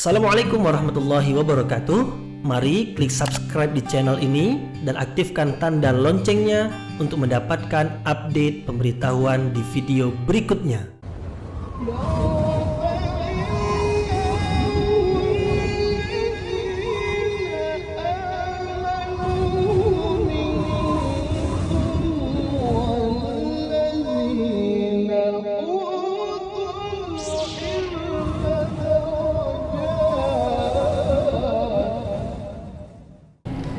Assalamualaikum warahmatullahi wabarakatuh. Mari klik subscribe di channel ini dan aktifkan tanda loncengnya untuk mendapatkan update pemberitahuan di video berikutnya.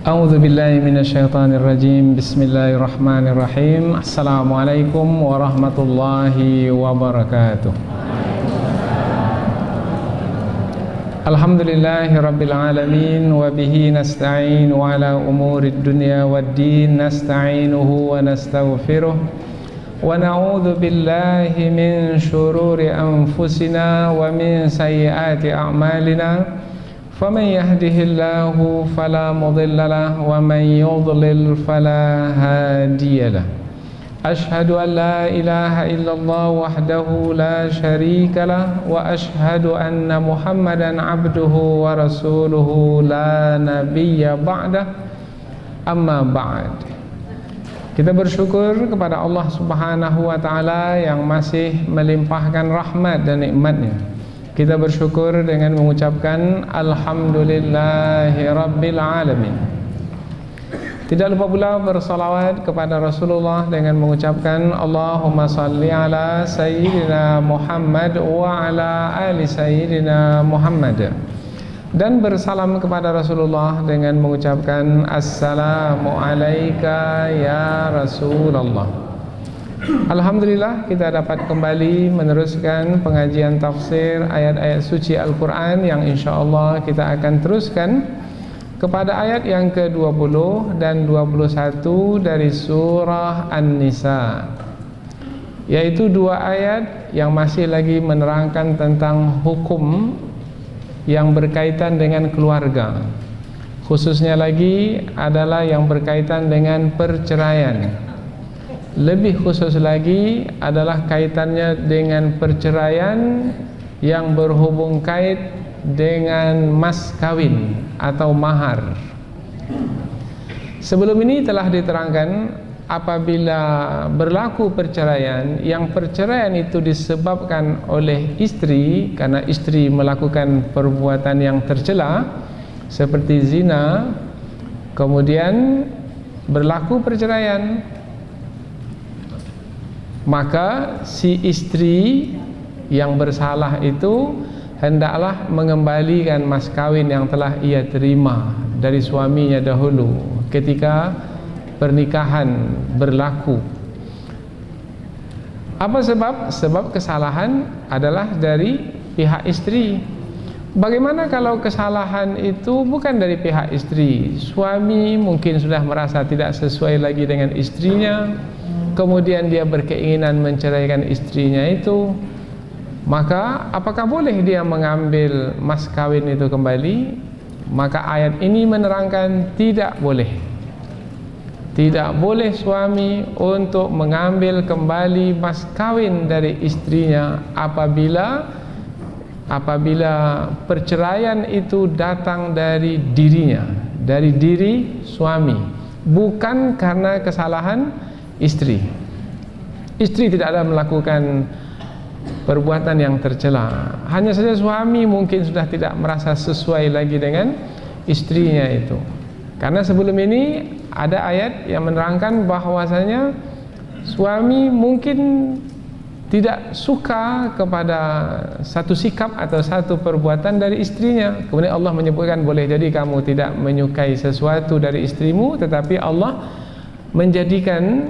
A'udzu billahi minasyaitonir rajim. Bismillahirrahmanirrahim. Assalamualaikum warahmatullahi wabarakatuh. Alhamdulillahi rabbil alamin wa bihi nasta'in wa ala umurid dunya waddin nasta'inuhu wa nastaghfiruh wa na'udzu billahi min syururi anfusina wa min sayyiati a'malina. فمن يهده الله فلا مضل له ومن يضلل فلا هادي له أشهد أن لا إله إلا الله وحده لا شريك له وأشهد أن محمدا عبده ورسوله لا نبي بعده أما بعد. Kita bersyukur kepada Allah Subhanahu wa taala yang masih melimpahkan rahmat dan nikmat-Nya. Kita bersyukur dengan mengucapkan Alhamdulillahi Rabbil Alamin. Tidak lupa pula bersalawat kepada Rasulullah dengan mengucapkan Allahumma salli ala Sayyidina Muhammad wa ala ali Sayyidina Muhammad. Dan bersalam kepada Rasulullah dengan mengucapkan Assalamu alayka ya Rasulullah. Alhamdulillah kita dapat kembali meneruskan pengajian tafsir ayat-ayat suci Al-Quran yang insyaAllah kita akan teruskan kepada ayat yang ke-20 dan 21 dari surah An-Nisa, yaitu dua ayat yang masih lagi menerangkan tentang hukum yang berkaitan dengan keluarga, khususnya lagi adalah yang berkaitan dengan perceraian. Lebih khusus lagi adalah kaitannya dengan perceraian yang berhubung kait dengan mas kawin atau mahar. Sebelum ini telah diterangkan apabila berlaku perceraian, yang perceraian itu disebabkan oleh istri karena istri melakukan perbuatan yang tercela seperti zina, kemudian berlaku perceraian, maka si istri yang bersalah itu hendaklah mengembalikan mas kawin yang telah ia terima dari suaminya dahulu ketika pernikahan berlaku. Apa sebab? Sebab kesalahan adalah dari pihak istri. Bagaimana kalau kesalahan itu bukan dari pihak istri? Suami mungkin sudah merasa tidak sesuai lagi dengan istrinya, kemudian dia berkeinginan menceraikan istrinya itu, maka apakah boleh dia mengambil mas kawin itu kembali? Maka ayat ini menerangkan tidak boleh. Tidak boleh suami untuk mengambil kembali mas kawin dari istrinya apabila perceraian itu datang dari dirinya, dari diri suami, bukan karena kesalahan istri. Istri tidak ada melakukan perbuatan yang tercela, hanya saja suami mungkin sudah tidak merasa sesuai lagi dengan istrinya itu. Karena sebelum ini ada ayat yang menerangkan bahwasanya suami mungkin tidak suka kepada satu sikap atau satu perbuatan dari istrinya. Kemudian Allah menyebutkan boleh jadi kamu tidak menyukai sesuatu dari istrimu, tetapi Allah menjadikan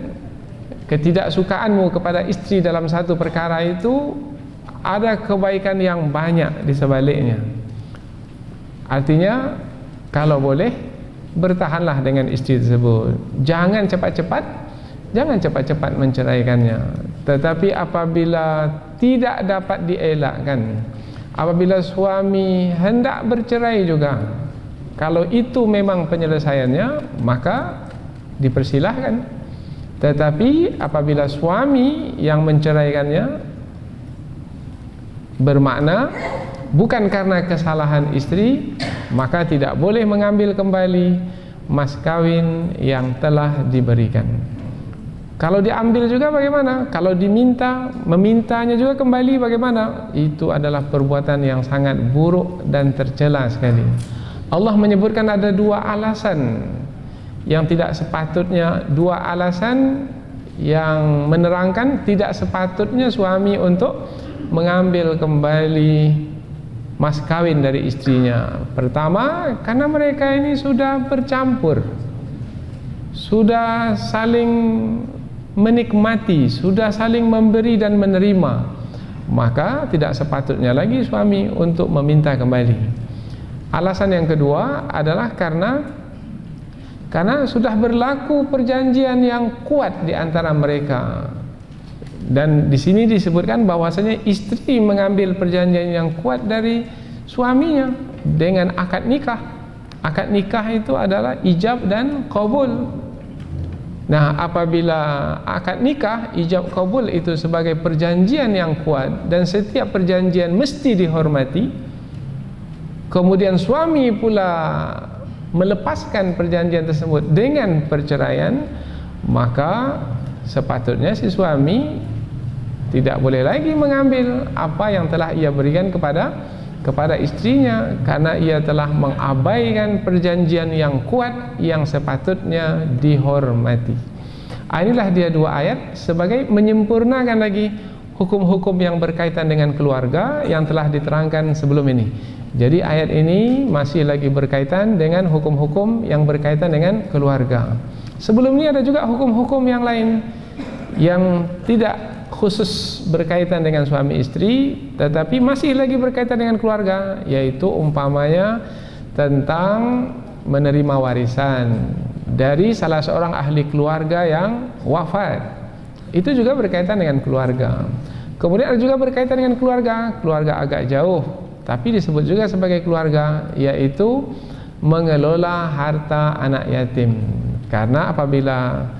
ketidaksukaanmu kepada istri dalam satu perkara itu ada kebaikan yang banyak di sebaliknya. Artinya kalau boleh bertahanlah dengan istri tersebut. Jangan cepat-cepat menceraikannya. Tetapi apabila tidak dapat dielakkan, apabila suami hendak bercerai juga, kalau itu memang penyelesaiannya, maka dipersilahkan. Tetapi apabila suami yang menceraikannya bermakna bukan karena kesalahan istri, maka tidak boleh mengambil kembali mas kawin yang telah diberikan. Kalau diambil juga bagaimana? Kalau memintanya juga kembali bagaimana? Itu adalah perbuatan yang sangat buruk dan tercela sekali. Allah menyebutkan ada dua alasan yang tidak sepatutnya, dua alasan yang menerangkan tidak sepatutnya suami untuk mengambil kembali mas kawin dari istrinya. Pertama, karena mereka ini sudah bercampur, sudah saling menikmati, sudah saling memberi dan menerima, maka tidak sepatutnya lagi suami untuk meminta kembali. Alasan yang kedua adalah karena sudah berlaku perjanjian yang kuat di antara mereka. Dan di sini disebutkan bahwasanya istri mengambil perjanjian yang kuat dari suaminya dengan akad nikah. Akad nikah itu adalah ijab dan qabul. Nah, apabila akad nikah, ijab qabul itu sebagai perjanjian yang kuat dan setiap perjanjian mesti dihormati, kemudian suami pula melepaskan perjanjian tersebut dengan perceraian, maka sepatutnya si suami tidak boleh lagi mengambil apa yang telah ia berikan kepada istrinya, karena ia telah mengabaikan perjanjian yang kuat yang sepatutnya dihormati. Inilah dia dua ayat sebagai menyempurnakan lagi hukum-hukum yang berkaitan dengan keluarga yang telah diterangkan sebelum ini. Jadi ayat ini masih lagi berkaitan dengan hukum-hukum yang berkaitan dengan keluarga. Sebelum ini ada juga hukum-hukum yang lain yang tidak khusus berkaitan dengan suami istri, tetapi masih lagi berkaitan dengan keluarga, yaitu umpamanya tentang menerima warisan dari salah seorang ahli keluarga yang wafat. Itu juga berkaitan dengan keluarga. Kemudian ada juga berkaitan dengan keluarga agak jauh, tapi disebut juga sebagai keluarga, yaitu mengelola harta anak yatim. Karena apabila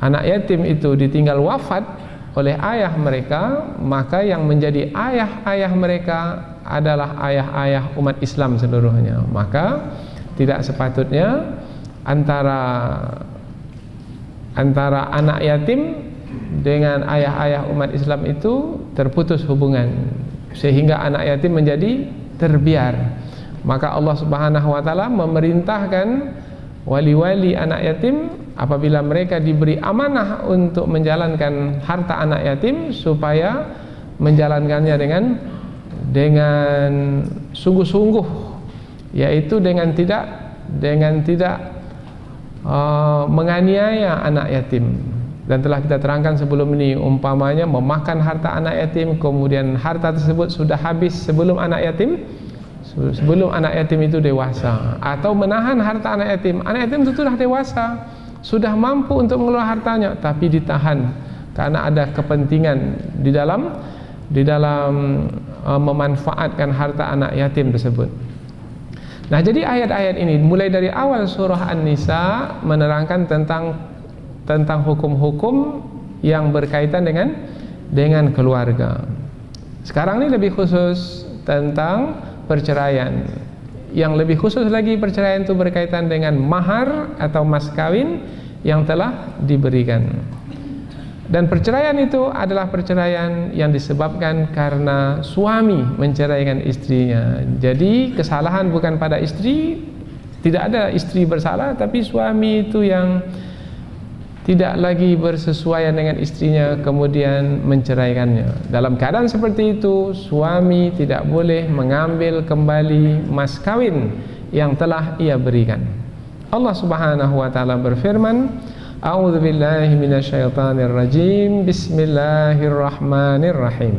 anak yatim itu ditinggal wafat oleh ayah mereka, maka yang menjadi ayah-ayah mereka adalah ayah-ayah umat Islam seluruhnya. Maka tidak sepatutnya antara anak yatim dengan ayah-ayah umat Islam itu terputus hubungan, sehingga anak yatim menjadi terbiar. Maka Allah Subhanahu wa taala memerintahkan wali-wali anak yatim apabila mereka diberi amanah untuk menjalankan harta anak yatim, supaya menjalankannya dengan sungguh-sungguh, yaitu dengan tidak menganiaya anak yatim. Dan telah kita terangkan sebelum ini, umpamanya memakan harta anak yatim, kemudian harta tersebut sudah habis sebelum anak yatim itu dewasa, atau menahan harta anak yatim. Anak yatim itu sudah dewasa, sudah mampu untuk mengelola hartanya, tapi ditahan karena ada kepentingan di dalam memanfaatkan harta anak yatim tersebut. Nah, jadi ayat-ayat ini mulai dari awal surah An-Nisa menerangkan tentang hukum-hukum yang berkaitan dengan keluarga. Sekarang ini lebih khusus tentang perceraian. Yang lebih khusus lagi, perceraian itu berkaitan dengan mahar atau mas kawin yang telah diberikan. Dan perceraian itu adalah perceraian yang disebabkan karena suami menceraikan istrinya. Jadi kesalahan bukan pada istri, tidak ada istri bersalah, tapi suami itu yang tidak lagi bersesuaian dengan istrinya kemudian menceraikannya. Dalam keadaan seperti itu, suami tidak boleh mengambil kembali mas kawin yang telah ia berikan. Allah Subhanahu wa taala berfirman, A'udzu billahi minasyaitonir rajim. Bismillahirrahmanirrahim.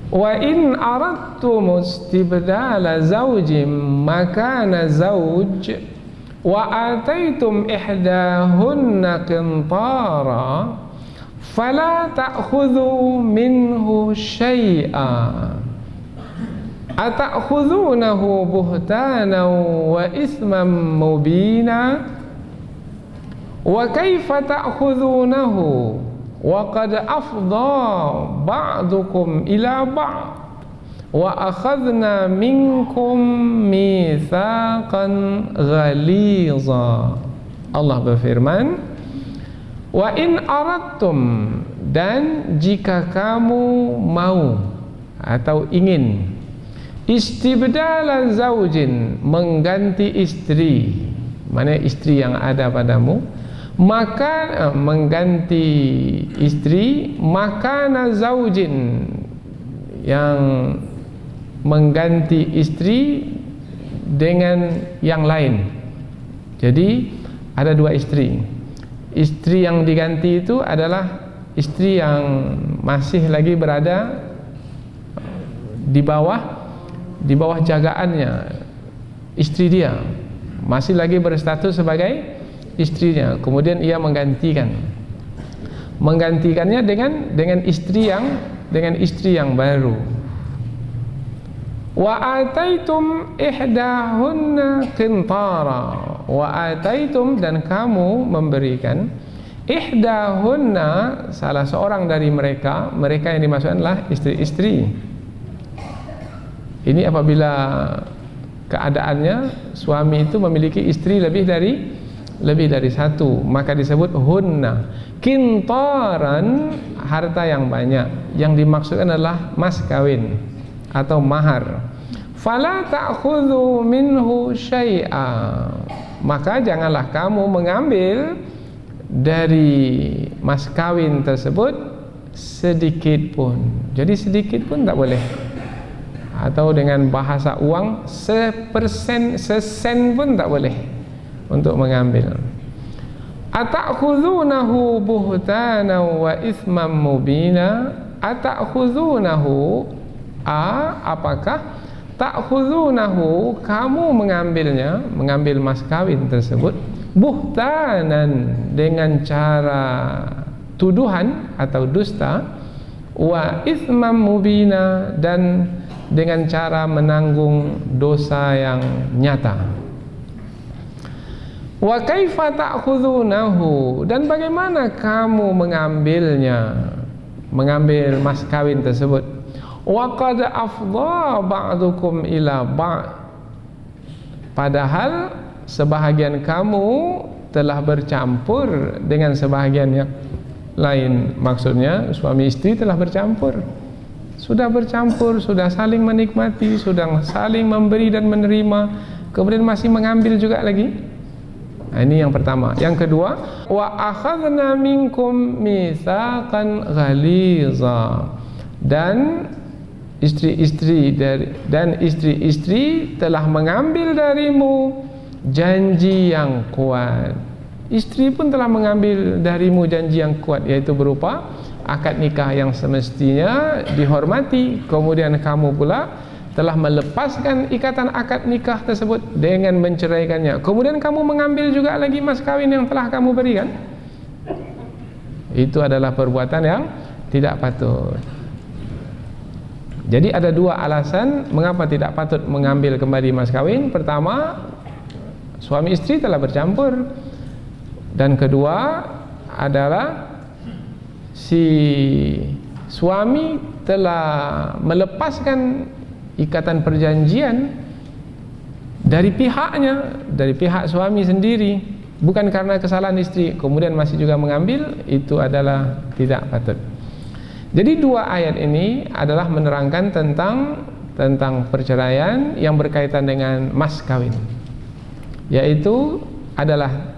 Wa in aradtum istibdala zawjin makana zawj wa ataitum ihdahunna qintara fala ta'khudhu minhu syai'a ata'khudhunahu buhtanan wa ithman mubina wa kaifa ta'khudhunahu wa qad afdha ba'dukum ila ba'd Wa akhadna minkum mitsaqan ghaliza. Allah berfirman, wa in aradtum, dan jika kamu mau atau ingin, istibdala zaujin, mengganti istri, mana istri yang ada padamu, maka mengganti istri, makana zaujin, yang mengganti istri dengan yang lain. Jadi ada dua istri. Istri yang diganti itu adalah istri yang masih lagi berada di bawah jagaannya istri dia, masih lagi berstatus sebagai istrinya. Kemudian ia menggantikannya dengan istri yang baru. Wa ataitum ihdahunna qintara, wa ataitum, dan kamu memberikan, ihdahunna, salah seorang dari mereka yang dimaksudkan adalah istri-istri. Ini apabila keadaannya suami itu memiliki istri lebih dari satu, maka disebut hunna. Qintaran, harta yang banyak, yang dimaksudkan adalah mas kawin atau mahar. Fala ta'khudhu minhu syai'a, maka janganlah kamu mengambil dari mas kawin tersebut sedikit pun. Jadi sedikit pun tak boleh. Atau dengan bahasa uang, sesen pun tak boleh untuk mengambil. Ata'khudhunahu buhtanan wa ithman mubina. Ata'khudhunahu, apakah ta'khudhunahu, kamu mengambil mas kawin tersebut, buhtanan, dengan cara tuduhan atau dusta, wa ithman mubina, dan dengan cara menanggung dosa yang nyata. Wa kaifa ta'khudhunahu, dan bagaimana kamu mengambil mas kawin tersebut. Wa qad afdha ba'dukum ila ba', padahal sebahagian kamu telah bercampur dengan sebahagian yang lain. Maksudnya suami istri telah bercampur, sudah saling menikmati, sudah saling memberi dan menerima, kemudian masih mengambil juga lagi. Nah, ini yang pertama. Yang kedua, wa akhadna minkum mitsaqan ghaliza, dan istri-istri telah mengambil darimu janji yang kuat. Istri pun telah mengambil darimu janji yang kuat, yaitu berupa akad nikah yang semestinya dihormati. Kemudian kamu pula telah melepaskan ikatan akad nikah tersebut dengan menceraikannya. Kemudian kamu mengambil juga lagi mas kawin yang telah kamu berikan. Itu adalah perbuatan yang tidak patut. Jadi ada dua alasan mengapa tidak patut mengambil kembali mas kawin. Pertama, suami istri telah bercampur, dan kedua adalah si suami telah melepaskan ikatan perjanjian dari pihaknya, dari pihak suami sendiri, bukan karena kesalahan istri, kemudian masih juga mengambil. Itu adalah tidak patut. Jadi dua ayat ini adalah menerangkan tentang perceraian yang berkaitan dengan mas kawin, yaitu adalah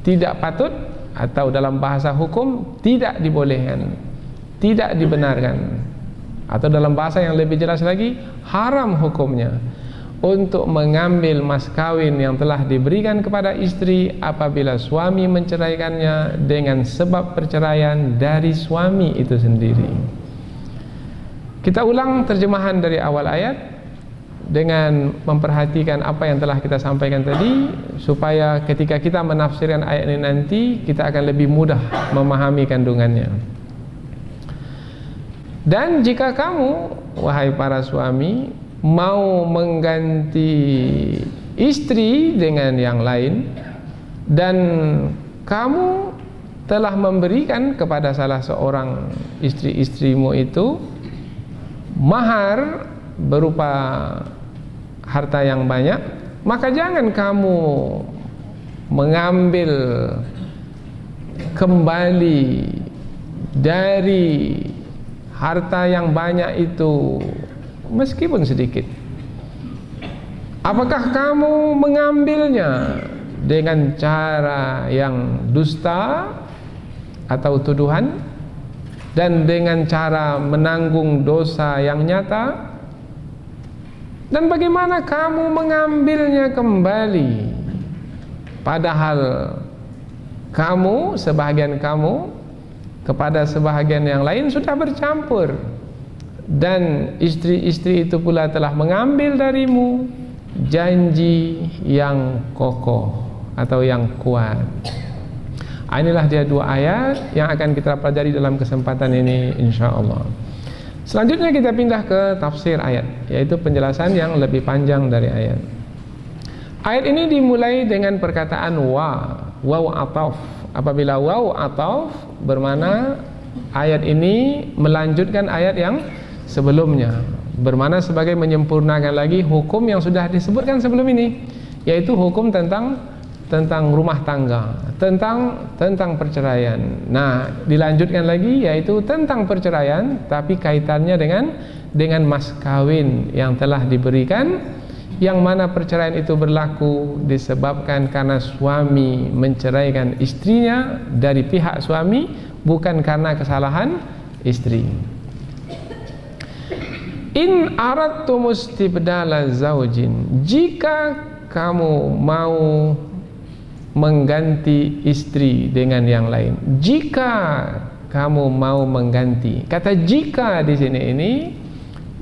tidak patut, atau dalam bahasa hukum tidak dibolehkan, tidak dibenarkan, atau dalam bahasa yang lebih jelas lagi, haram hukumnya untuk mengambil mas kawin yang telah diberikan kepada istri apabila suami menceraikannya dengan sebab perceraian dari suami itu sendiri. Kita ulang terjemahan dari awal ayat dengan memperhatikan apa yang telah kita sampaikan tadi, supaya ketika kita menafsirkan ayat ini nanti kita akan lebih mudah memahami kandungannya. Dan jika kamu, wahai para suami, mau mengganti istri dengan yang lain, dan kamu telah memberikan kepada salah seorang istri-istrimu itu mahar berupa harta yang banyak, maka jangan kamu mengambil kembali dari harta yang banyak itu meskipun sedikit. Apakah kamu mengambilnya dengan cara yang dusta atau tuduhan, dan dengan cara menanggung dosa yang nyata? Dan bagaimana kamu mengambilnya kembali, padahal kamu, sebahagian kamu kepada sebahagian yang lain sudah bercampur, dan istri-istri itu pula telah mengambil darimu janji yang kokoh atau yang kuat. Inilah dia dua ayat yang akan kita pelajari dalam kesempatan ini, insyaallah. Selanjutnya kita pindah ke tafsir ayat, yaitu penjelasan yang lebih panjang dari ayat. Ayat ini dimulai dengan perkataan waw ataf. Apabila waw ataf bermakna ayat ini melanjutkan ayat yang sebelumnya, bermakna sebagai menyempurnakan lagi hukum yang sudah disebutkan sebelum ini, yaitu hukum tentang rumah tangga, tentang perceraian. Nah, dilanjutkan lagi yaitu tentang perceraian, tapi kaitannya dengan mas kawin yang telah diberikan, yang mana perceraian itu berlaku disebabkan karena suami menceraikan istrinya dari pihak suami, bukan karena kesalahan istri. In aradtum istibdala zaujin, jika kamu mau mengganti istri dengan yang lain. Jika kamu mau mengganti, kata jika di sini ini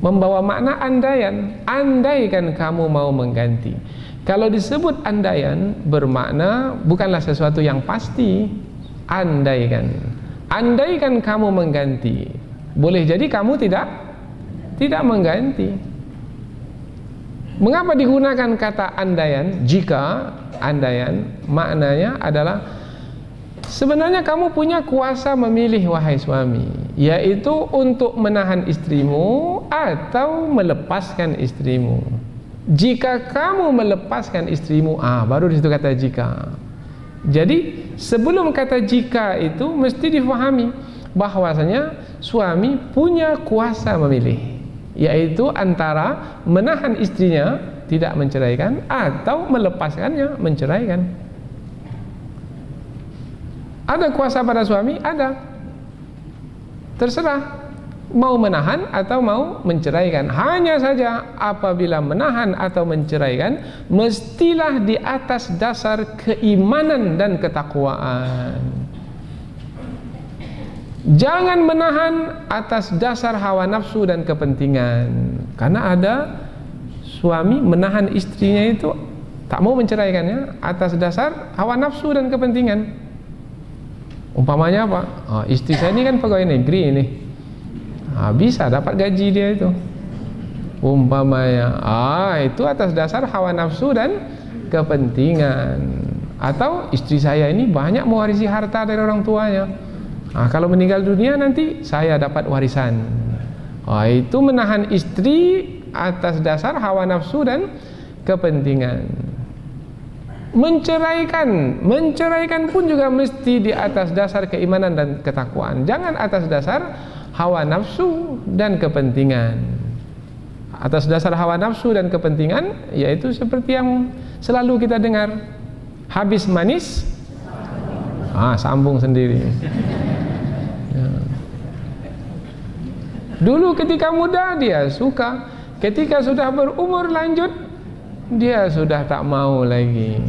membawa makna andaian. Andaikan kamu mau mengganti. Kalau disebut andaian bermakna bukanlah sesuatu yang pasti. Andaikan kamu mengganti, boleh jadi kamu tidak mengganti. Mengapa digunakan kata andaian? Jika andaian maknanya adalah sebenarnya kamu punya kuasa memilih, wahai suami, yaitu untuk menahan istrimu atau melepaskan istrimu. Jika kamu melepaskan istrimu, baru di situ kata jika. Jadi sebelum kata jika itu mesti difahami bahwasanya suami punya kuasa memilih, yaitu antara menahan istrinya tidak menceraikan atau melepaskannya menceraikan. Ada kuasa pada suami? Ada. Terserah mau menahan atau mau menceraikan. Hanya saja apabila menahan atau menceraikan, mestilah di atas dasar keimanan dan ketakwaan. Jangan menahan atas dasar hawa nafsu dan kepentingan. Karena ada suami menahan istrinya itu tak mau menceraikannya atas dasar hawa nafsu dan kepentingan. Umpamanya apa? Istri saya ini kan pegawai negeri ini, bisa dapat gaji dia itu. Umpamanya, itu atas dasar hawa nafsu dan kepentingan. Atau istri saya ini banyak mewarisi harta dari orang tuanya. Kalau meninggal dunia nanti saya dapat warisan. Itu menahan istri atas dasar hawa nafsu dan kepentingan. Menceraikan pun juga mesti di atas dasar keimanan dan ketakwaan. Jangan atas dasar hawa nafsu dan kepentingan. Atas dasar hawa nafsu dan kepentingan, yaitu seperti yang selalu kita dengar, habis manis sambung sendiri. Dulu ketika muda dia suka, ketika sudah berumur lanjut dia sudah tak mau lagi.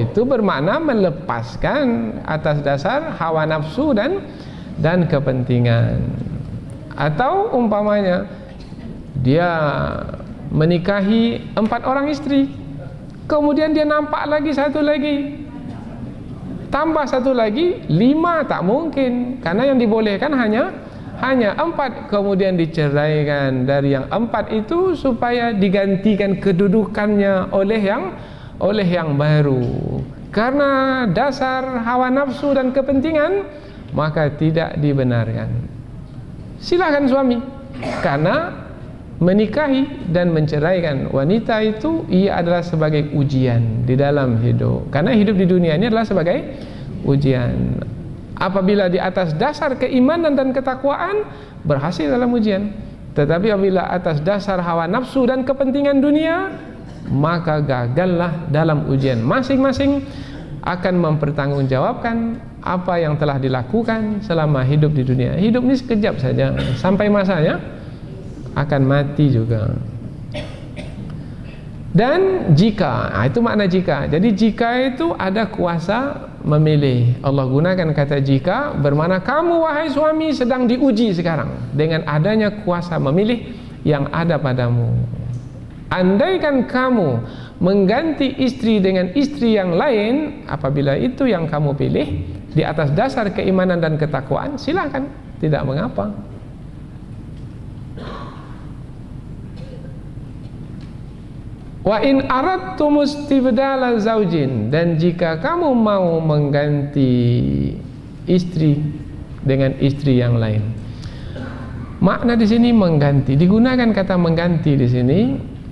Itu bermakna melepaskan atas dasar hawa nafsu dan kepentingan. Atau umpamanya dia menikahi 4 orang istri, kemudian dia nampak lagi satu lagi, tambah satu lagi, 5 tak mungkin, karena yang dibolehkan hanya 4, kemudian diceraikan dari yang 4 itu supaya digantikan kedudukannya oleh yang baru. Karena dasar hawa nafsu dan kepentingan, maka tidak dibenarkan. Silakan suami, karena menikahi dan menceraikan wanita itu ia adalah sebagai ujian di dalam hidup. Karena hidup di dunia ini adalah sebagai ujian. Apabila di atas dasar keimanan dan ketakwaan, berhasil dalam ujian. Tetapi apabila atas dasar hawa nafsu dan kepentingan dunia, maka gagallah dalam ujian. Masing-masing akan mempertanggungjawabkan apa yang telah dilakukan selama hidup di dunia. Hidup ini sekejap saja, sampai masanya akan mati juga. Dan jika, itu makna jika. Jadi jika itu ada kuasa memilih. Allah gunakan kata jika bermakna kamu wahai suami sedang diuji sekarang dengan adanya kuasa memilih yang ada padamu. Andaikan kamu mengganti istri dengan istri yang lain, apabila itu yang kamu pilih di atas dasar keimanan dan ketakwaan, silakan, tidak mengapa. Wa in aradtum istibdala zaujin, dan jika kamu mau mengganti istri dengan istri yang lain. Makna di sini mengganti, digunakan kata mengganti di sini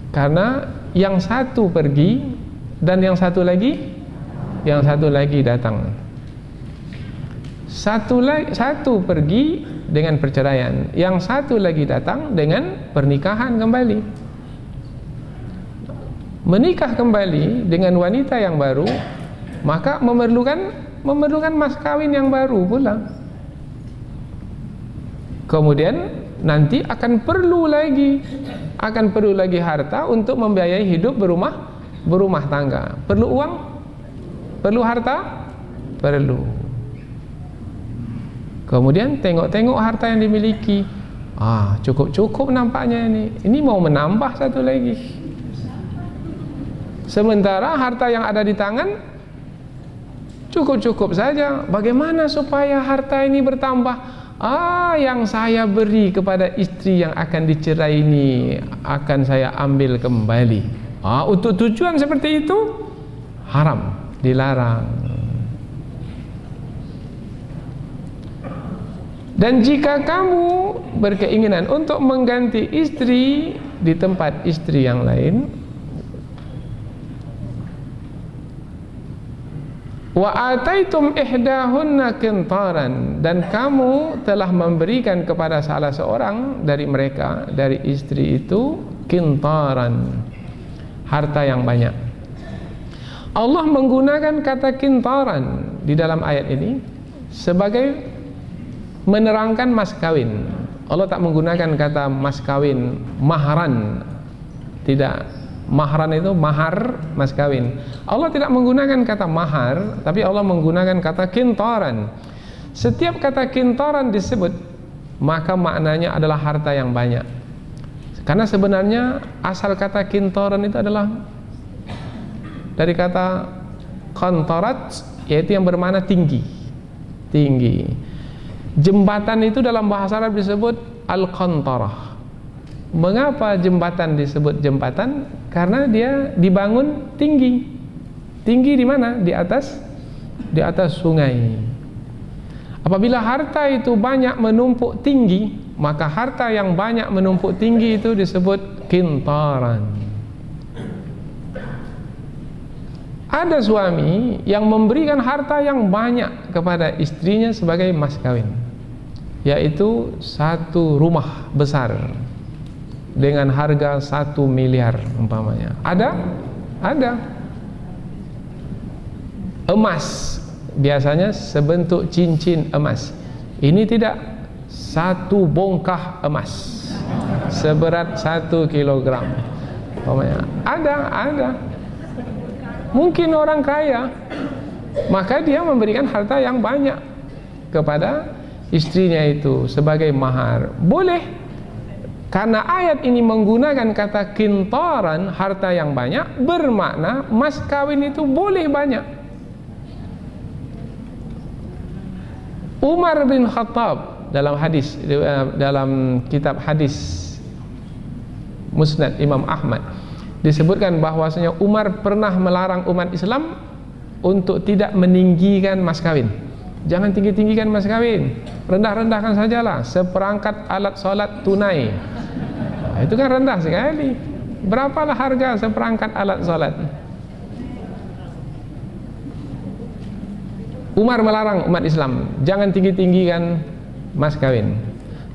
karena yang satu pergi dan yang satu lagi datang. Satu pergi dengan perceraian, yang satu lagi datang dengan pernikahan kembali. Menikah kembali dengan wanita yang baru, maka memerlukan mas kawin yang baru pula. Kemudian nanti akan perlu lagi harta untuk membiayai hidup berumah tangga. Perlu uang? Perlu harta? Perlu. Kemudian tengok-tengok harta yang dimiliki. Cukup nampaknya ini. Ini mau menambah satu lagi. Sementara harta yang ada di tangan cukup saja. Bagaimana supaya harta ini bertambah? Yang saya beri kepada istri yang akan dicerai ini akan saya ambil kembali. Untuk tujuan seperti itu haram, dilarang. Dan jika kamu berkeinginan untuk mengganti istri di tempat istri yang lain, wa ataitum ihdahunna qintaran, dan kamu telah memberikan kepada salah seorang dari mereka, dari istri itu, qintaran, harta yang banyak. Allah menggunakan kata qintaran di dalam ayat ini sebagai menerangkan mas kawin. Allah tak menggunakan kata mas kawin, mahran. Tidak. Mahran itu mahar, mas kawin. Allah tidak menggunakan kata mahar, tapi Allah menggunakan kata qintaran. Setiap kata qintaran disebut, maka maknanya adalah harta yang banyak. Karena sebenarnya asal kata qintaran itu adalah dari kata qantarat, yaitu yang bermakna tinggi. Jembatan itu dalam bahasa Arab disebut al-qantarah. Mengapa jembatan disebut jembatan? Karena dia dibangun tinggi. Tinggi di mana? Di atas sungai. Apabila harta itu banyak menumpuk tinggi, maka harta yang banyak menumpuk tinggi itu disebut qintaran. Ada suami yang memberikan harta yang banyak kepada istrinya sebagai mas kawin, yaitu satu rumah besar dengan harga 1 miliar umpamanya. Ada. Emas biasanya sebentuk cincin emas. Ini tidak, satu bongkah emas seberat 1 kilogram umpamanya. Ada. Mungkin orang kaya, maka dia memberikan harta yang banyak kepada istrinya itu sebagai mahar. Boleh. Karena ayat ini menggunakan kata qintaran, harta yang banyak, bermakna mas kawin itu boleh banyak. Umar bin Khattab dalam kitab hadis Musnad Imam Ahmad disebutkan bahwasanya Umar pernah melarang umat Islam untuk tidak meninggikan mas kawin. Jangan tinggi-tinggikan mas kawin, rendah-rendahkan sajalah seperangkat alat sholat tunai. Itu kan rendah sekali. Berapalah harga seperangkat alat salat? Umar melarang umat Islam jangan tinggi-tinggikan mas kawin.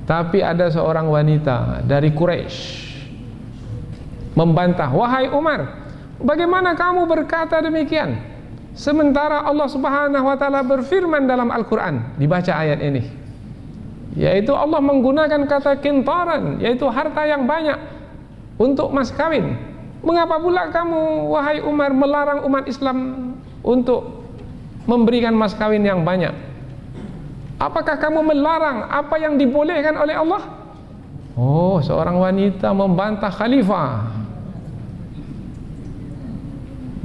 Tapi ada seorang wanita dari Quraisy membantah, "Wahai Umar, bagaimana kamu berkata demikian? Sementara Allah Subhanahu wa taala berfirman dalam Al-Qur'an." Dibaca ayat ini, yaitu Allah menggunakan kata kintaran, yaitu harta yang banyak untuk mas kawin. Mengapa pula kamu, wahai Umar, melarang umat Islam untuk memberikan mas kawin yang banyak? Apakah kamu melarang apa yang dibolehkan oleh Allah? Oh, seorang wanita membantah khalifah.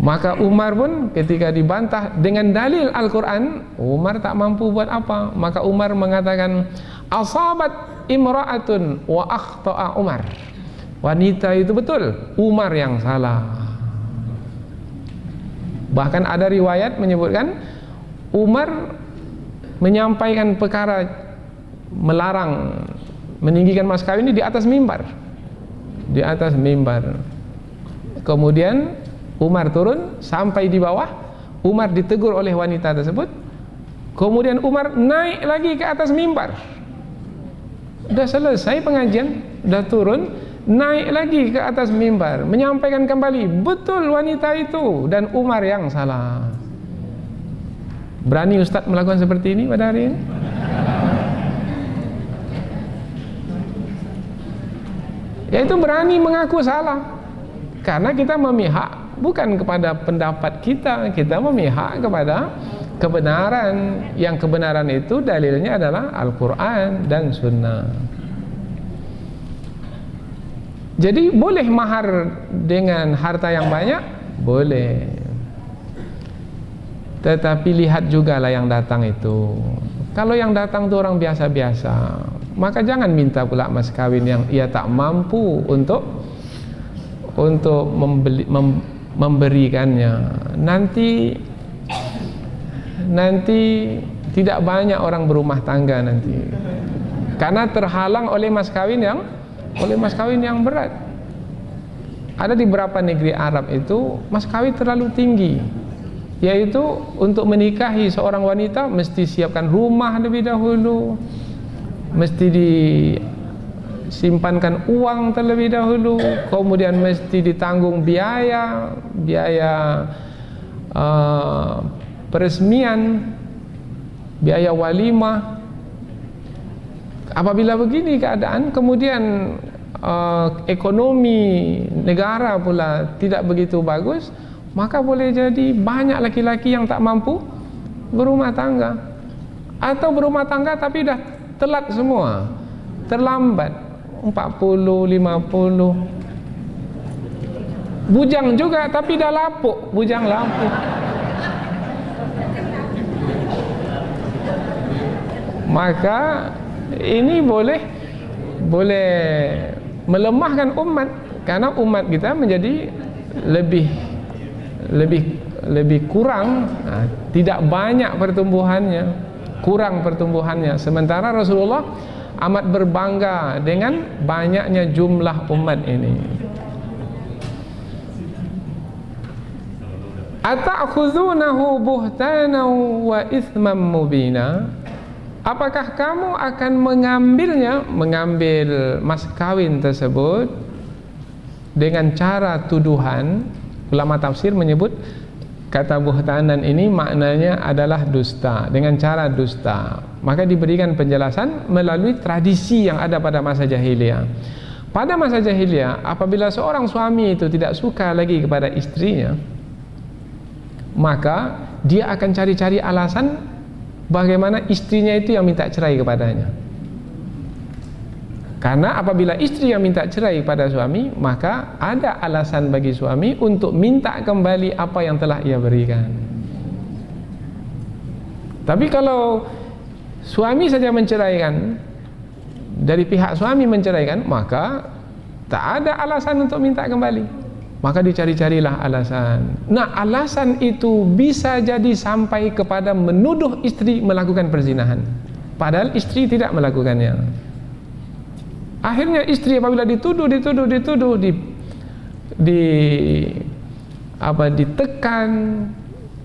Maka Umar pun ketika dibantah dengan dalil Al-Quran, Umar tak mampu buat apa. Maka Umar mengatakan, asabat imra'atun wa akhta'a Umar. Wanita itu betul, Umar yang salah. Bahkan ada riwayat menyebutkan Umar menyampaikan perkara melarang meninggikan mas kawin ini di atas mimbar. Di atas mimbar. Kemudian Umar turun sampai di bawah. Umar ditegur oleh wanita tersebut. Kemudian Umar naik lagi ke atas mimbar. Sudah selesai pengajian, sudah turun, naik lagi ke atas mimbar, menyampaikan kembali, betul wanita itu dan Umar yang salah. Berani Ustadz melakukan seperti ini pada hari ini? Yaitu berani mengaku salah. Karena kita memihak bukan kepada pendapat kita, kita memihak kepada kebenaran. Yang kebenaran itu dalilnya adalah Al-Quran dan Sunnah. Jadi boleh mahar dengan harta yang banyak? Boleh. Tetapi lihat jugalah yang datang itu. Kalau yang datang itu orang biasa-biasa, maka jangan minta pula mas kawin yang ia tak mampu untuk memberikannya. Nanti tidak banyak orang berumah tangga nanti, karena terhalang oleh mas kawin yang berat. Ada di beberapa negeri Arab itu mas kawin terlalu tinggi. Yaitu untuk menikahi seorang wanita mesti siapkan rumah lebih dahulu, mesti disimpankan uang terlebih dahulu, kemudian mesti ditanggung biaya peresmian, biaya walimah. Apabila begini keadaan, kemudian ekonomi negara pula tidak begitu bagus, maka boleh jadi banyak laki-laki yang tak mampu berumah tangga, atau berumah tangga tapi dah telat semua, terlambat 40, 50. Bujang juga tapi dah lapuk, bujang lapuk. Maka ini boleh melemahkan umat, karena umat kita menjadi lebih kurang, tidak banyak pertumbuhannya, kurang pertumbuhannya. Sementara Rasulullah amat berbangga dengan banyaknya jumlah umat ini. Ata'khudhunahu buhtanan wa ithman mubina? Apakah kamu akan mengambil mas kawin tersebut dengan cara tuduhan? Ulama tafsir menyebut kata buhtanan ini maknanya adalah dusta, dengan cara dusta. Maka diberikan penjelasan melalui tradisi yang ada pada masa jahiliyah. Pada masa jahiliyah, apabila seorang suami itu tidak suka lagi kepada istrinya, maka dia akan cari-cari alasan bagaimana istrinya itu yang minta cerai kepadanya. Karena apabila istri yang minta cerai pada suami, maka ada alasan bagi suami untuk minta kembali apa yang telah ia berikan. Tapi kalau suami saja menceraikan, dari pihak suami menceraikan, maka tak ada alasan untuk minta kembali. Maka dicari-carilah alasan. Nah, alasan itu bisa jadi sampai kepada menuduh istri melakukan perzinahan, padahal istri tidak melakukannya. Akhirnya istri apabila dituduh ditekan,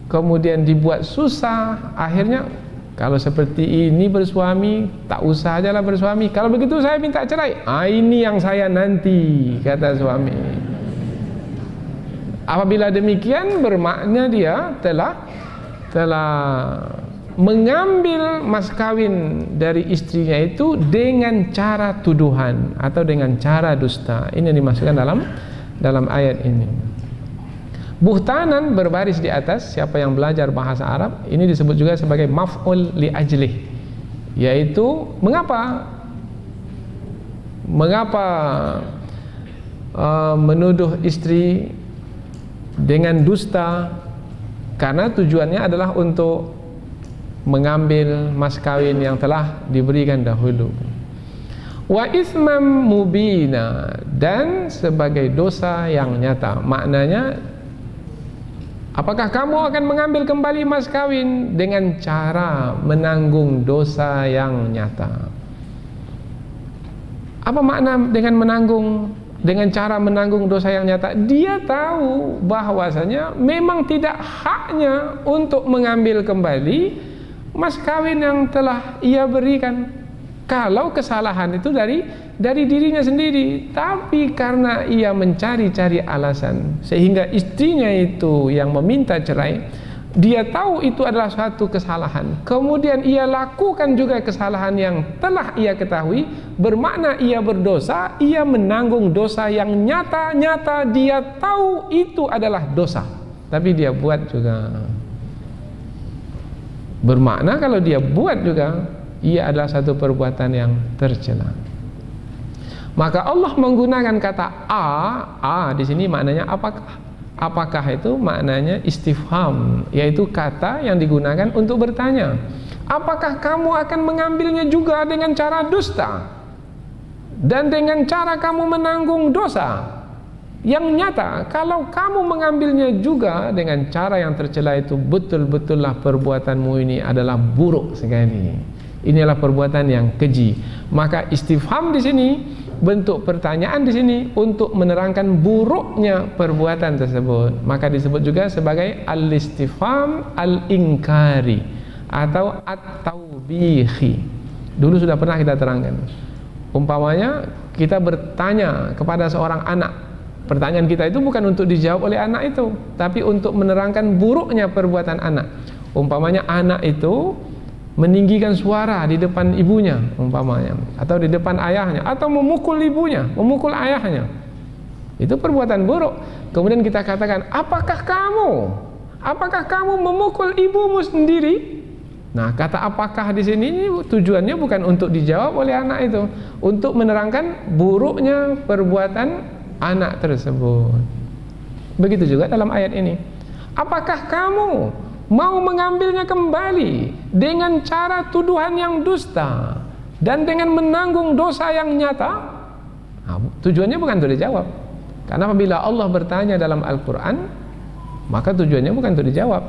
kemudian dibuat susah, akhirnya kalau seperti ini bersuami, tak usah ajalah bersuami. Kalau begitu saya minta cerai. Ini yang saya nanti, kata suami. Apabila demikian, bermakna dia telah mengambil mas kawin dari istrinya itu dengan cara tuduhan atau dengan cara dusta. Ini yang dimasukkan dalam ayat ini. Buhtanan berbaris di atas, siapa yang belajar bahasa Arab, ini disebut juga sebagai maf'ul li ajlih, yaitu mengapa menuduh istri dengan dusta, karena tujuannya adalah untuk mengambil mas kawin yang telah diberikan dahulu. Wa itsmam mubina, dan sebagai dosa yang nyata. Maknanya, apakah kamu akan mengambil kembali mas kawin dengan cara menanggung dosa yang nyata? Apa makna dengan cara menanggung dosa yang nyata? Dia tahu bahwasanya memang tidak haknya untuk mengambil kembali mas kawin yang telah ia berikan. Kalau kesalahan itu dari dirinya sendiri, tapi karena ia mencari-cari alasan sehingga istrinya itu yang meminta cerai, dia tahu itu adalah suatu kesalahan, kemudian ia lakukan juga kesalahan yang telah ia ketahui, bermakna ia berdosa, ia menanggung dosa yang nyata-nyata dia tahu itu adalah dosa, tapi dia buat juga. Bermakna kalau dia buat juga, ia adalah satu perbuatan yang tercela. Maka Allah menggunakan kata a di sini maknanya apakah? Apakah itu maknanya istifham, yaitu kata yang digunakan untuk bertanya. Apakah kamu akan mengambilnya juga dengan cara dusta dan dengan cara kamu menanggung dosa yang nyata? Kalau kamu mengambilnya juga dengan cara yang tercela, itu betul-betullah perbuatanmu ini adalah buruk sekali. Inilah perbuatan yang keji. Maka istifham di sini, bentuk pertanyaan di sini untuk menerangkan buruknya perbuatan tersebut. Maka disebut juga sebagai al-istifham al-inkari atau at-taubihi. Dulu sudah pernah kita terangkan. Umpamanya kita bertanya kepada seorang anak. Pertanyaan kita itu bukan untuk dijawab oleh anak itu, tapi untuk menerangkan buruknya perbuatan anak. Umpamanya anak itu meninggikan suara di depan ibunya umpamanya, atau di depan ayahnya, atau memukul ibunya, memukul ayahnya. Itu perbuatan buruk. Kemudian kita katakan, apakah kamu memukul ibumu sendiri? Nah, kata apakah di sini ini tujuannya bukan untuk dijawab oleh anak itu, untuk menerangkan buruknya perbuatan anak tersebut. Begitu juga dalam ayat ini. Apakah kamu mau mengambilnya kembali dengan cara tuduhan yang dusta dan dengan menanggung dosa yang nyata? Nah, tujuannya bukan untuk dijawab. Karena apabila Allah bertanya dalam Al-Quran, maka tujuannya bukan untuk dijawab.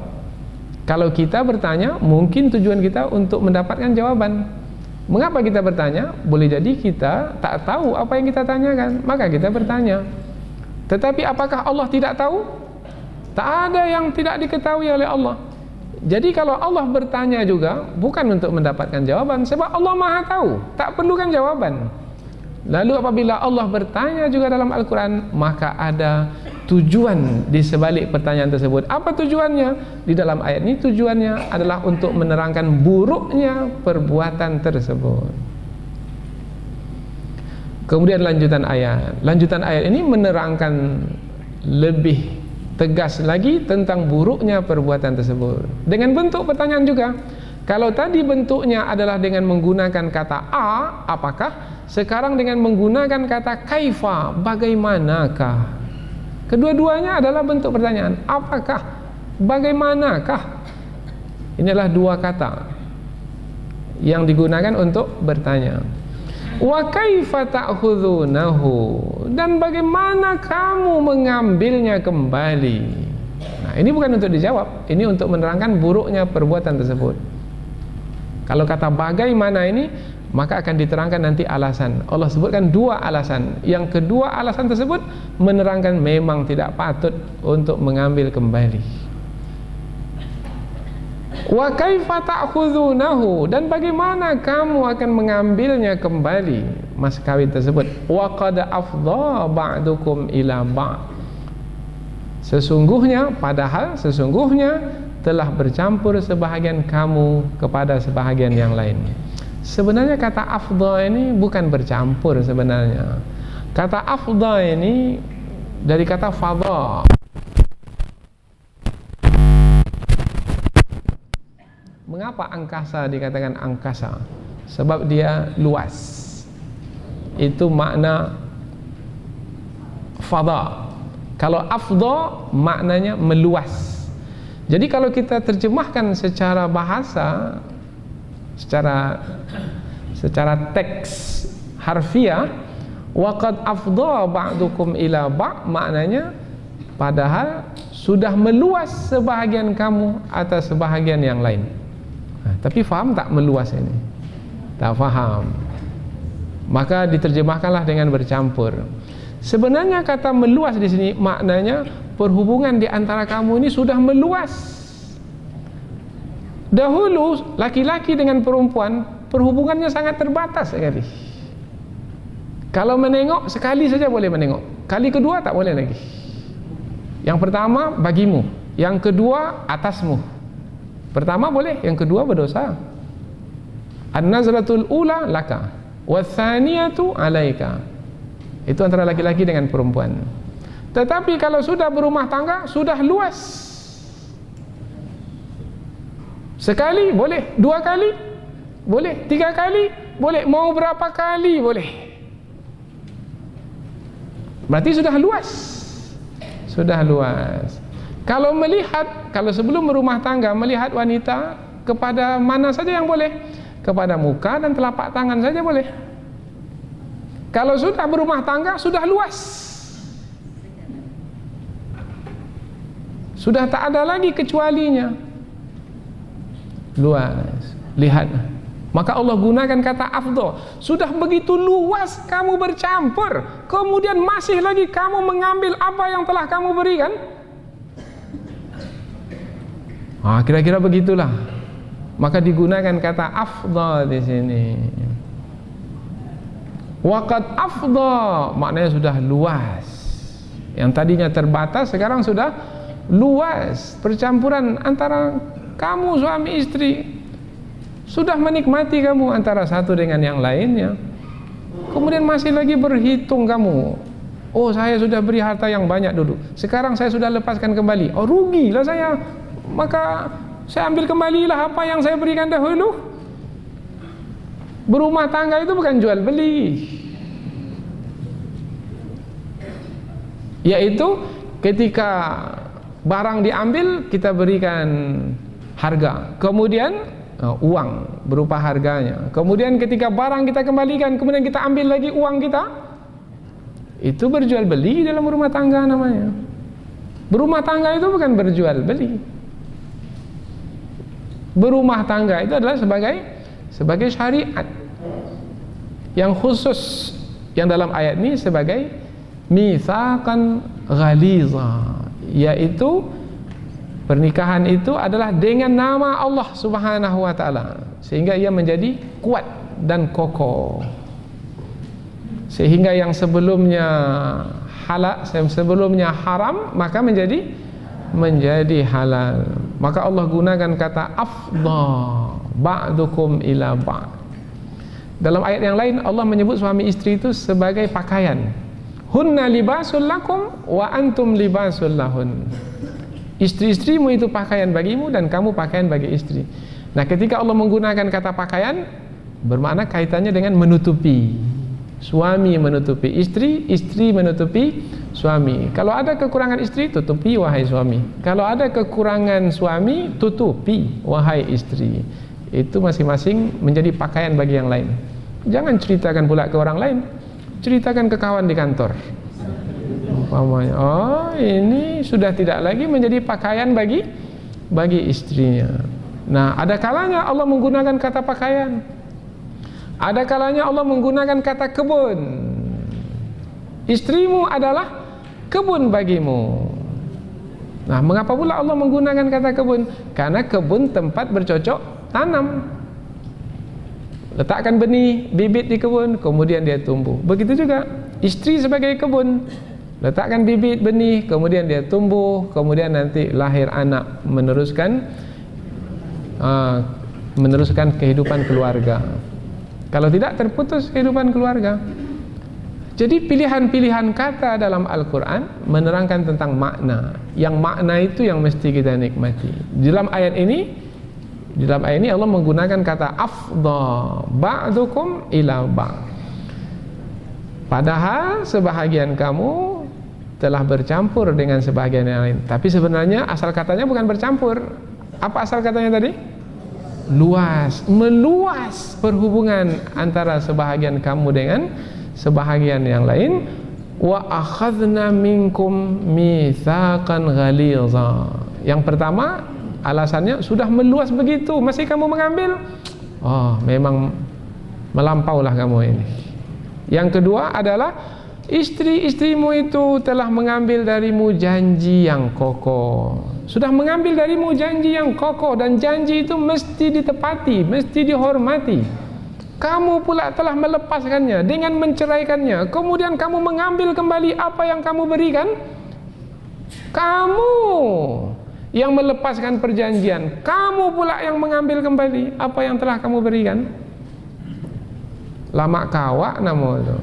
Kalau kita bertanya, mungkin tujuan kita untuk mendapatkan jawaban. Mengapa kita bertanya? Boleh jadi kita tak tahu apa yang kita tanyakan, maka kita bertanya. Tetapi apakah Allah tidak tahu? Tak ada yang tidak diketahui oleh Allah. Jadi kalau Allah bertanya juga bukan untuk mendapatkan jawaban, sebab Allah Maha tahu, tak perlukan jawaban. Lalu apabila Allah bertanya juga dalam Al-Quran, maka ada tujuan di sebalik pertanyaan tersebut. Apa tujuannya? Di dalam ayat ini tujuannya adalah untuk menerangkan buruknya perbuatan tersebut. Kemudian lanjutan ayat ini menerangkan lebih tegas lagi tentang buruknya perbuatan tersebut dengan bentuk pertanyaan juga. Kalau tadi bentuknya adalah dengan menggunakan kata apakah? Sekarang dengan menggunakan kata kaifa, bagaimanakah? Kedua-duanya adalah bentuk pertanyaan. Apakah? Bagaimanakah? Inilah dua kata yang digunakan untuk bertanya. Wa kaifa ta'khudhunahu, dan bagaimana kamu mengambilnya kembali? Nah, ini bukan untuk dijawab, ini untuk menerangkan buruknya perbuatan tersebut. Kalau kata bagaimana ini maka akan diterangkan nanti alasan. Allah sebutkan 2 alasan. Yang kedua alasan tersebut menerangkan memang tidak patut untuk mengambil kembali. Wa kaifa ta'khudhunahu, dan bagaimana kamu akan mengambilnya kembali mas kawin tersebut. Wa qad afdha ba'dukum ila ba'd, padahal sesungguhnya telah bercampur sebahagian kamu kepada sebahagian yang lain. Sebenarnya kata afdha ini bukan bercampur sebenarnya. Kata afdha ini dari kata fadha. Mengapa angkasa dikatakan angkasa? Sebab dia luas. Itu makna fadha. Kalau afdha maknanya meluas. Jadi kalau kita terjemahkan secara bahasa, secara teks harfiah, waqad afdha ba'dukum ila ba', maknanya padahal sudah meluas sebahagian kamu atas sebahagian yang lain. Tapi faham tak meluas ini? Tak faham. Maka diterjemahkanlah dengan bercampur. Sebenarnya kata meluas di sini maknanya perhubungan di antara kamu ini sudah meluas. Dahulu laki-laki dengan perempuan perhubungannya sangat terbatas sekali. Kalau menengok sekali saja boleh menengok, kali kedua tak boleh lagi. Yang pertama bagimu, yang kedua atasmu. Pertama boleh, yang kedua berdosa. An-nazratul ula laka wa tsaniyatu alaika. Itu antara laki-laki dengan perempuan. Tetapi kalau sudah berumah tangga, sudah luas. Sekali boleh, 2 kali boleh, 3 kali boleh, mau berapa kali boleh. Berarti sudah luas. Sudah luas. Kalau melihat, kalau sebelum berumah tangga melihat wanita kepada mana saja yang boleh, kepada muka dan telapak tangan saja boleh. Kalau sudah berumah tangga sudah luas. Sudah tak ada lagi kecualinya. Luas. Lihat. Maka Allah gunakan kata afdha. Sudah begitu luas kamu bercampur, kemudian masih lagi kamu mengambil apa yang telah kamu berikan. Kira-kira begitulah. Maka digunakan kata afdha di sini. Waqad afdha maknanya sudah luas. Yang tadinya terbatas sekarang sudah luas. Percampuran antara kamu suami istri, sudah menikmati kamu antara satu dengan yang lainnya. Kemudian masih lagi berhitung kamu. Oh, saya sudah beri harta yang banyak dulu, sekarang saya sudah lepaskan kembali. Oh, rugilah saya, maka saya ambil kembalilah apa yang saya berikan dahulu. Berumah tangga itu bukan jual beli, yaitu ketika barang diambil kita berikan harga, kemudian uang berupa harganya, kemudian ketika barang kita kembalikan, kemudian kita ambil lagi uang kita. Itu berjual beli dalam rumah tangga namanya. Berumah tangga itu bukan berjual beli. Berumah tangga itu adalah sebagai syariat yang khusus, yang dalam ayat ini sebagai mitsaqan ghaliza, yaitu pernikahan itu adalah dengan nama Allah Subhanahu wa taala, sehingga ia menjadi kuat dan kokoh. Sehingga yang sebelumnya halal, sebelumnya haram, maka menjadi halal. Maka Allah gunakan kata afdha ba'dukum ila ba'd. Dalam ayat yang lain Allah menyebut suami istri itu sebagai pakaian. Hunna libasul lakum wa antum libasul lahun. Istri-istrimu itu pakaian bagimu dan kamu pakaian bagi istri. Nah, ketika Allah menggunakan kata pakaian, bermakna kaitannya dengan menutupi. Suami menutupi istri, istri menutupi suami. Kalau ada kekurangan istri, tutupi wahai suami. Kalau ada kekurangan suami, tutupi wahai istri. Itu masing-masing menjadi pakaian bagi yang lain. Jangan ceritakan pula ke orang lain, ceritakan ke kawan di kantor. Umpamanya, oh ini sudah tidak lagi menjadi pakaian bagi istrinya. Nah, ada kalanya Allah menggunakan kata pakaian. Ada kalanya Allah menggunakan kata kebun. Istrimu adalah kebun bagimu. Nah, mengapa pula Allah menggunakan kata kebun? Karena kebun tempat bercocok tanam. Letakkan benih, bibit di kebun, kemudian dia tumbuh. Begitu juga istri sebagai kebun. Letakkan bibit, benih, kemudian dia tumbuh, kemudian nanti lahir anak, meneruskan kehidupan keluarga. Kalau tidak, terputus kehidupan keluarga. Jadi pilihan-pilihan kata dalam Al-Quran menerangkan tentang makna. Yang makna itu yang mesti kita nikmati. Dalam ayat ini Allah menggunakan kata afdha ba'dukum ila ba'd. Padahal sebahagian kamu telah bercampur dengan sebahagian yang lain. Tapi sebenarnya asal katanya bukan bercampur. Apa asal katanya tadi? Luas, meluas perhubungan antara sebahagian kamu dengan sebahagian yang lain. Wa akhadna minkum mitsaqan ghalidha. Yang pertama, alasannya sudah meluas begitu, masih kamu mengambil? Oh, memang melampaulah kamu ini. Yang kedua adalah istri-istrimu itu telah mengambil darimu janji yang kokoh. Sudah mengambil darimu janji yang kokoh, dan janji itu mesti ditepati, mesti dihormati. Kamu pula telah melepaskannya dengan menceraikannya. Kemudian kamu mengambil kembali apa yang kamu berikan. Kamu yang melepaskan perjanjian, kamu pula yang mengambil kembali apa yang telah kamu berikan. Lama kawak nama itu.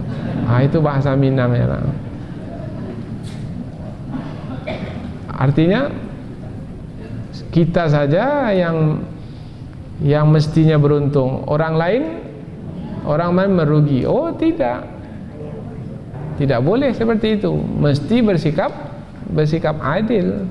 Itu bahasa Minang ya. Artinya kita saja yang mestinya beruntung, orang lain merugi. Oh, tidak boleh seperti itu. Mesti bersikap adil.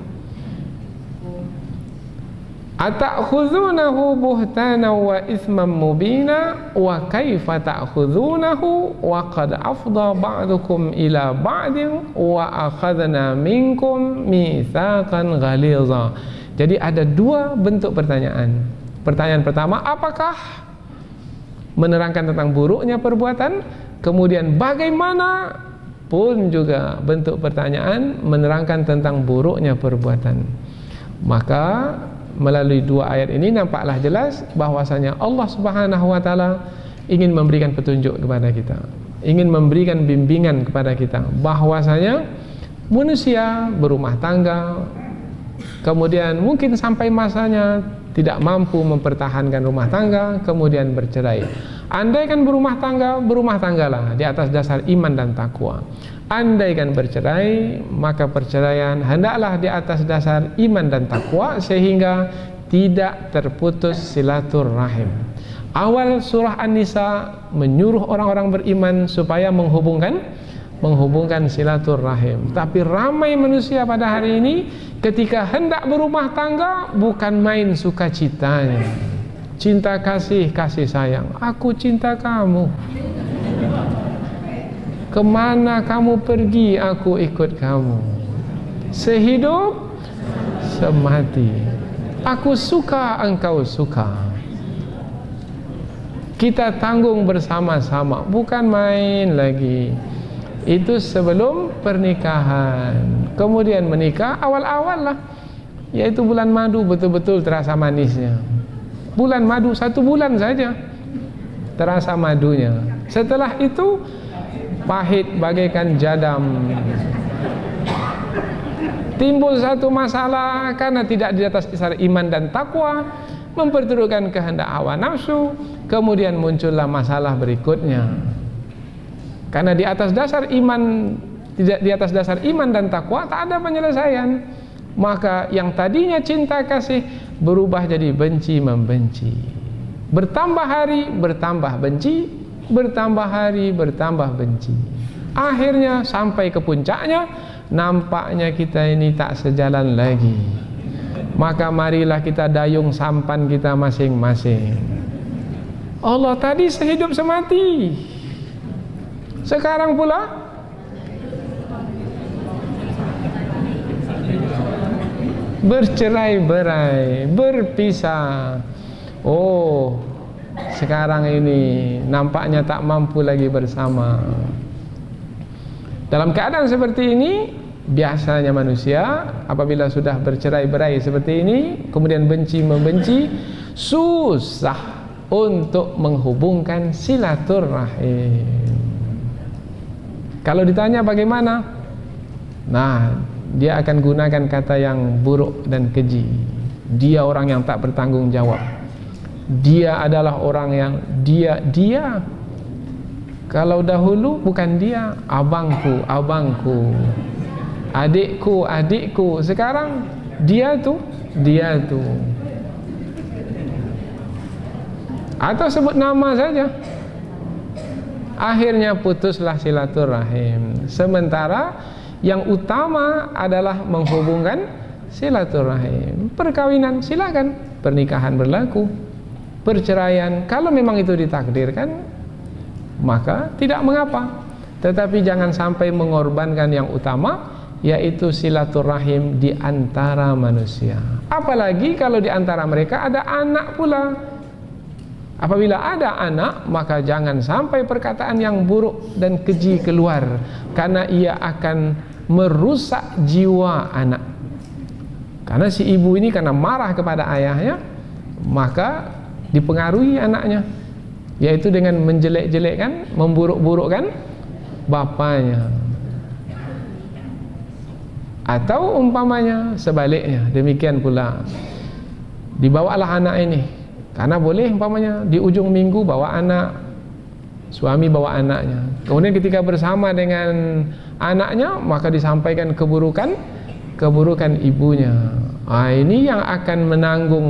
Ata'khudhunahu buhtana wa ithman mubina wa kaifa ta'khudhunahu wa qad afdha ba'dukum ila ba'din wa akhadna minkum mitsaqan ghalidha. Jadi ada dua bentuk pertanyaan. Pertanyaan pertama, apakah menerangkan tentang buruknya perbuatan? Kemudian bagaimana pun juga bentuk pertanyaan menerangkan tentang buruknya perbuatan. Maka melalui dua ayat ini nampaklah jelas bahwasanya Allah Subhanahu wa taala ingin memberikan petunjuk kepada kita, ingin memberikan bimbingan kepada kita bahwasanya manusia berumah tangga, kemudian mungkin sampai masanya tidak mampu mempertahankan rumah tangga, kemudian bercerai. Andaikan berumah tanggalah di atas dasar iman dan takwa. Andaikan bercerai, maka perceraian hendaklah di atas dasar iman dan takwa sehingga tidak terputus silaturahim. Awal surah An-Nisa menyuruh orang-orang beriman supaya menghubungkan silaturahim. Tapi ramai manusia pada hari ini ketika hendak berumah tangga bukan main sukacitanya. Cinta kasih sayang, aku cinta kamu. Kemana kamu pergi, aku ikut kamu. Sehidup, semati. Aku suka, engkau suka. Kita tanggung bersama-sama, bukan main lagi. Itu sebelum pernikahan. Kemudian menikah, awal-awal lah, yaitu bulan madu, betul-betul terasa manisnya. Bulan madu 1 bulan saja terasa madunya. Setelah itu pahit bagaikan jadam. Timbul satu masalah karena tidak di atas dasar iman dan takwa, memperturutkan kehendak hawa nafsu. Kemudian muncullah masalah berikutnya. Karena di atas dasar iman, tidak di atas dasar iman dan takwa, tak ada penyelesaian. Maka yang tadinya cinta kasih berubah jadi benci membenci. Bertambah hari bertambah benci, bertambah hari bertambah benci. Akhirnya sampai ke puncaknya, nampaknya kita ini tak sejalan lagi. Maka marilah kita dayung sampan kita masing-masing. Allah tadi sehidup semati, sekarang pula bercerai-berai, berpisah. Oh, sekarang ini nampaknya tak mampu lagi bersama. Dalam keadaan seperti ini, biasanya manusia apabila sudah bercerai-berai seperti ini, kemudian benci-membenci, susah untuk menghubungkan silaturahim. Kalau ditanya bagaimana, nah, dia akan gunakan kata yang buruk dan keji. Dia orang yang tak bertanggung jawab. Dia adalah orang yang dia. Kalau dahulu bukan dia, abangku, adikku. Sekarang dia tuh. Atau sebut nama saja. Akhirnya putuslah silaturahim. Sementara yang utama adalah menghubungkan silaturahim. Perkawinan silakan, pernikahan berlaku. Perceraian kalau memang itu ditakdirkan, maka tidak mengapa. Tetapi jangan sampai mengorbankan yang utama, yaitu silaturahim di antara manusia. Apalagi kalau di antara mereka ada anak pula. Apabila ada anak, maka jangan sampai perkataan yang buruk dan keji keluar, karena ia akan merusak jiwa anak. Karena si ibu ini karena marah kepada ayahnya, maka dipengaruhi anaknya, yaitu dengan menjelek-jelekkan, memburuk-burukkan bapaknya. Atau umpamanya sebaliknya, demikian pula. Dibawalah anak ini, karena boleh umpamanya di ujung minggu bawa anak, suami bawa anaknya. Kemudian ketika bersama dengan anaknya, maka disampaikan keburukan ibunya. Ini yang akan menanggung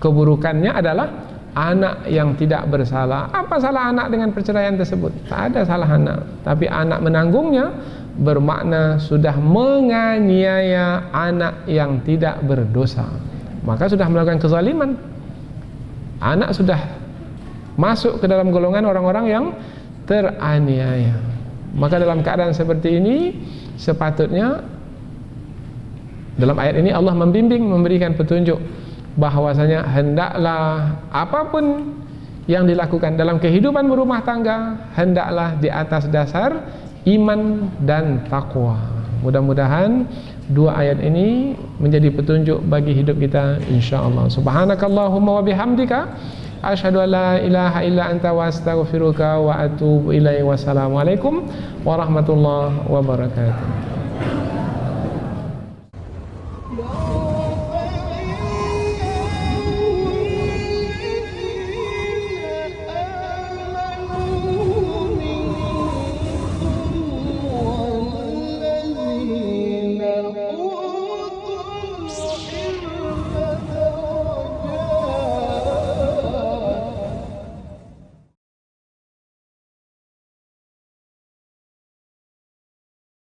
keburukannya adalah anak yang tidak bersalah. Apa salah anak dengan perceraian tersebut? Tak ada salah anak, tapi anak menanggungnya bermakna sudah menganiaya anak yang tidak berdosa, maka sudah melakukan kezaliman. Anak sudah masuk ke dalam golongan orang-orang yang teraniaya. Maka dalam keadaan seperti ini, sepatutnya dalam ayat ini Allah membimbing, memberikan petunjuk bahwasanya hendaklah apapun yang dilakukan dalam kehidupan berumah tangga, hendaklah di atas dasar iman dan takwa. Mudah-mudahan dua ayat ini menjadi petunjuk bagi hidup kita, insyaallah. Subhanakallahumma wa bihamdika asyhadu an la ilaha illa anta wa astaghfiruka wa atubu ilaihi. Wassalamualaikum warahmatullahi wabarakatuh.